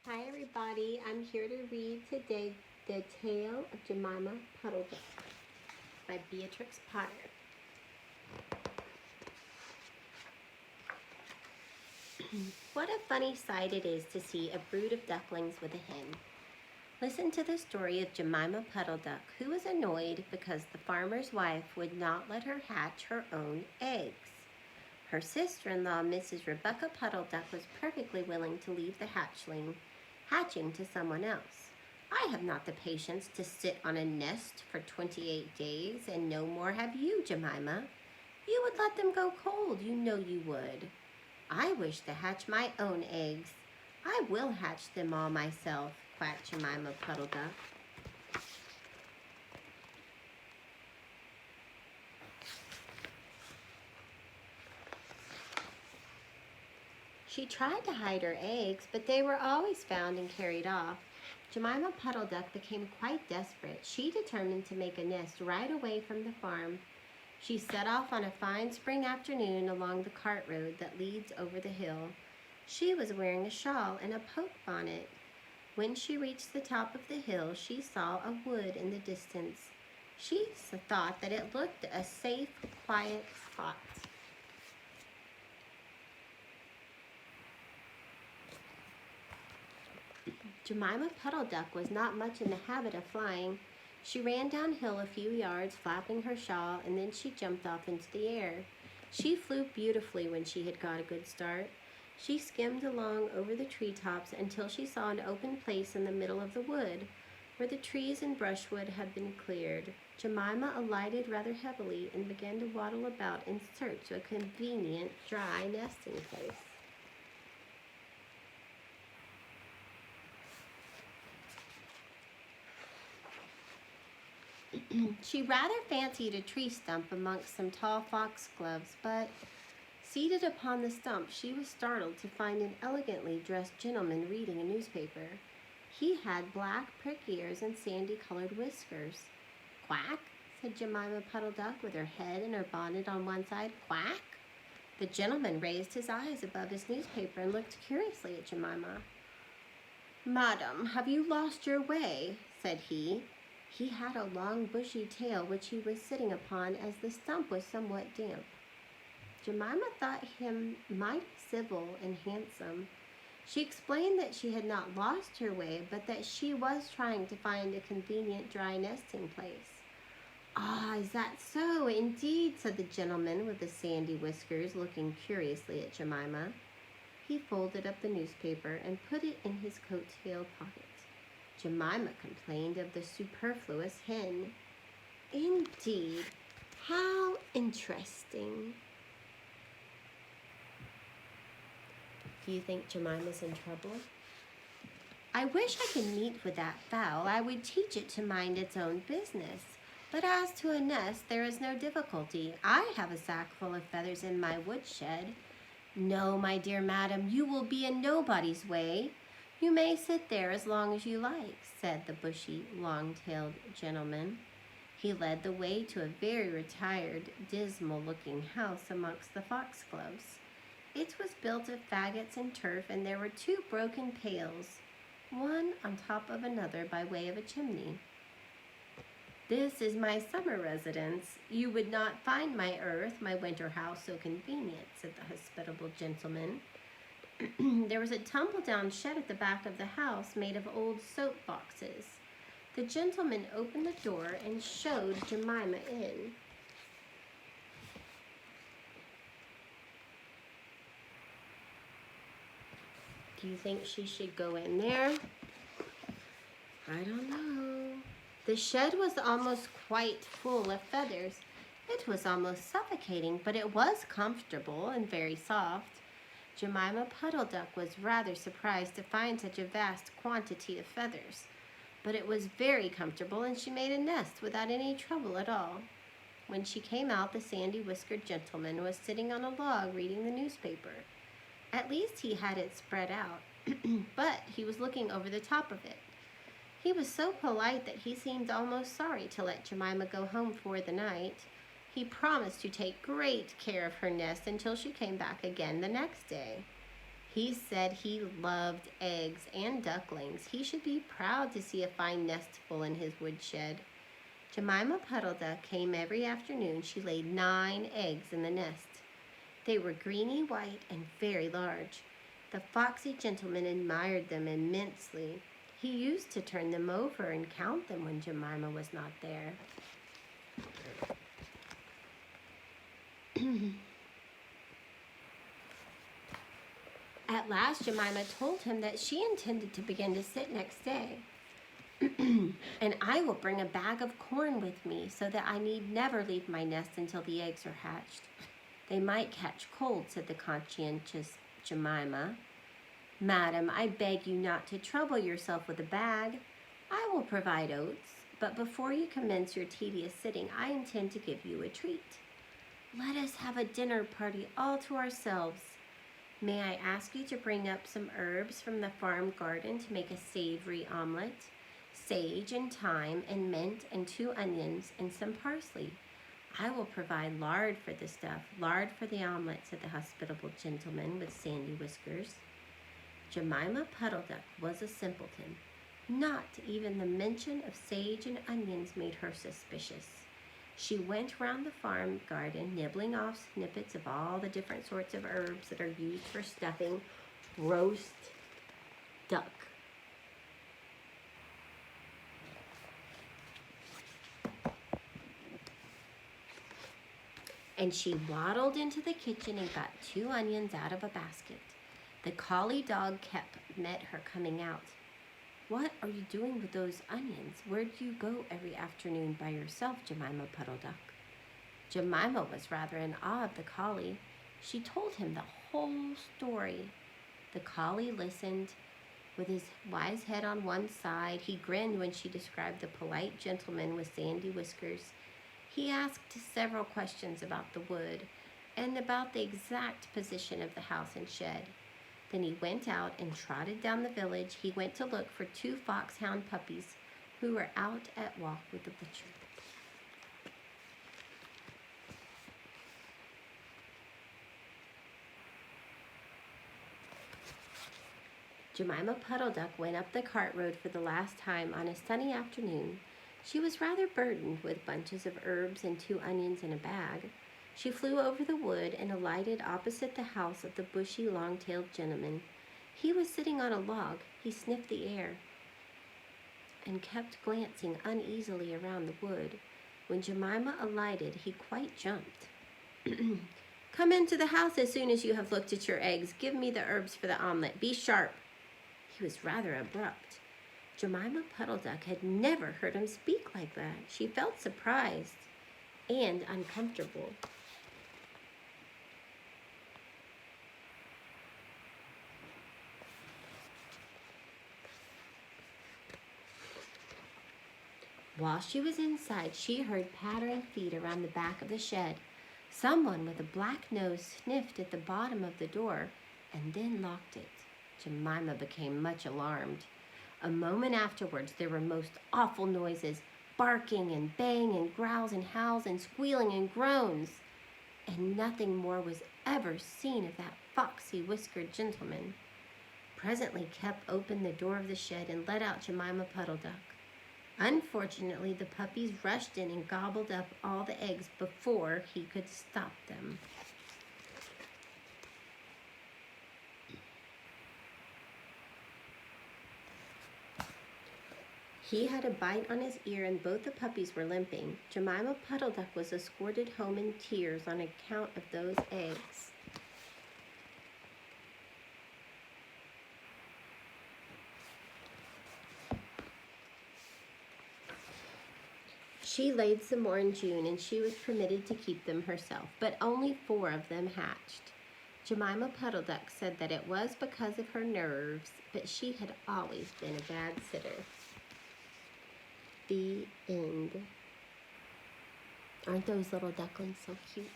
Hi everybody, I'm here to read today The Tale of Jemima Puddle-Duck by Beatrix Potter. What a funny sight it is to see a brood of ducklings with a hen. Listen to the story of Jemima Puddle-Duck, who was annoyed because the farmer's wife would not let her hatch her own eggs. Her sister-in-law, Mrs. Rebecca Puddle-Duck, was perfectly willing to leave the hatching to someone else. I have not the patience to sit on a nest for 28 days, and no more have you, Jemima. You would let them go cold, you know you would. I wish to hatch my own eggs. I will hatch them all myself, quacked Jemima Puddle-Duck. She tried to hide her eggs, but they were always found and carried off. Jemima Puddle-Duck became quite desperate. She determined to make a nest right away from the farm. She set off on a fine spring afternoon along the cart road that leads over the hill. She was wearing a shawl and a poke bonnet. When she reached the top of the hill, she saw a wood in the distance. She thought that it looked a safe, quiet spot. Jemima Puddle-Duck was not much in the habit of flying. She ran downhill a few yards, flapping her shawl, and then she jumped off into the air. She flew beautifully when she had got a good start. She skimmed along over the treetops until she saw an open place in the middle of the wood, where the trees and brushwood had been cleared. Jemima alighted rather heavily and began to waddle about in search of a convenient, dry nesting place. She rather fancied a tree stump amongst some tall foxgloves, but seated upon the stump, she was startled to find an elegantly dressed gentleman reading a newspaper. He had black prick ears and sandy-colored whiskers. "Quack," said Jemima Puddle-Duck, with her head and her bonnet on one side. "Quack." The gentleman raised his eyes above his newspaper and looked curiously at Jemima. "Madam, have you lost your way?" said he. He had a long bushy tail which he was sitting upon, as the stump was somewhat damp. Jemima thought him mighty civil and handsome. She explained that she had not lost her way, but that she was trying to find a convenient dry nesting place. "Ah, is that so, indeed?" said the gentleman with the sandy whiskers, looking curiously at Jemima. He folded up the newspaper and put it in his coat-tail pocket. Jemima complained of the superfluous hen. "Indeed, how interesting." Do you think Jemima's in trouble? "I wish I could meet with that fowl. I would teach it to mind its own business. But as to a nest, there is no difficulty. I have a sack full of feathers in my woodshed." "No, my dear madam, you will be in nobody's way. You may sit there as long as you like," said the bushy, long-tailed gentleman. He led the way to a very retired, dismal-looking house amongst the foxgloves. It was built of faggots and turf, and there were two broken pails, one on top of another by way of a chimney. "This is my summer residence. You would not find my winter house so convenient," said the hospitable gentleman. There was a tumble-down shed at the back of the house made of old soap boxes. The gentleman opened the door and showed Jemima in. Do you think she should go in there? I don't know. The shed was almost quite full of feathers. It was almost suffocating, but it was comfortable and very soft. Jemima Puddle-Duck was rather surprised to find such a vast quantity of feathers, but it was very comfortable, and she made a nest without any trouble at all. When she came out, the sandy-whiskered gentleman was sitting on a log reading the newspaper. At least he had it spread out, but he was looking over the top of it. He was so polite that he seemed almost sorry to let Jemima go home for the night. He promised to take great care of her nest until she came back again the next day. He said he loved eggs and ducklings. He should be proud to see a fine nest full in his woodshed. Jemima Puddle-Duck came every afternoon. She laid 9 eggs in the nest. They were greeny white and very large. The foxy gentleman admired them immensely. He used to turn them over and count them when Jemima was not there. At last, Jemima told him that she intended to begin to sit next day. And I will bring a bag of corn with me so that I need never leave my nest until the eggs are hatched. They might catch cold, said the conscientious Jemima. Madam, I beg you not to trouble yourself with a bag. I will provide oats, but before you commence your tedious sitting, I intend to give you a treat. Let us have a dinner party all to ourselves. May I ask you to bring up some herbs from the farm garden to make a savory omelet? Sage and thyme and mint and 2 onions and some parsley. I will provide lard for the stuff, lard for the omelet, said the hospitable gentleman with sandy whiskers. Jemima Puddle-Duck was a simpleton. Not even the mention of sage and onions made her suspicious. She went round the farm garden, nibbling off snippets of all the different sorts of herbs that are used for stuffing roast duck. And she waddled into the kitchen and got 2 onions out of a basket. The collie dog met her coming out. What are you doing with those onions? Where do you go every afternoon by yourself, Jemima Puddle-Duck? Jemima was rather in awe of the collie. She told him the whole story. The collie listened with his wise head on one side. He grinned when she described the polite gentleman with sandy whiskers. He asked several questions about the wood and about the exact position of the house and shed. Then he went out and trotted down the village. He went to look for 2 foxhound puppies who were out at walk with the butcher. Jemima Puddle-Duck went up the cart road for the last time on a sunny afternoon. She was rather burdened with bunches of herbs and 2 onions in a bag. She flew over the wood and alighted opposite the house of the bushy, long-tailed gentleman. He was sitting on a log. He sniffed the air and kept glancing uneasily around the wood. When Jemima alighted, he quite jumped. Come into the house as soon as you have looked at your eggs. Give me the herbs for the omelet. Be sharp. He was rather abrupt. Jemima Puddle-Duck had never heard him speak like that. She felt surprised and uncomfortable. While she was inside, she heard pattering feet around the back of the shed. Someone with a black nose sniffed at the bottom of the door and then locked it. Jemima became much alarmed. A moment afterwards, there were most awful noises, barking and bang and growls and howls and squealing and groans. And nothing more was ever seen of that foxy whiskered gentleman. Presently Kep opened the door of the shed and let out Jemima Puddle-Duck. Unfortunately, the puppies rushed in and gobbled up all the eggs before he could stop them. He had a bite on his ear and both the puppies were limping. Jemima Puddle-Duck was escorted home in tears on account of those eggs. She laid some more in June and she was permitted to keep them herself, but only 4 of them hatched. Jemima Puddle-Duck said that it was because of her nerves, but she had always been a bad sitter. The end. Aren't those little ducklings so cute?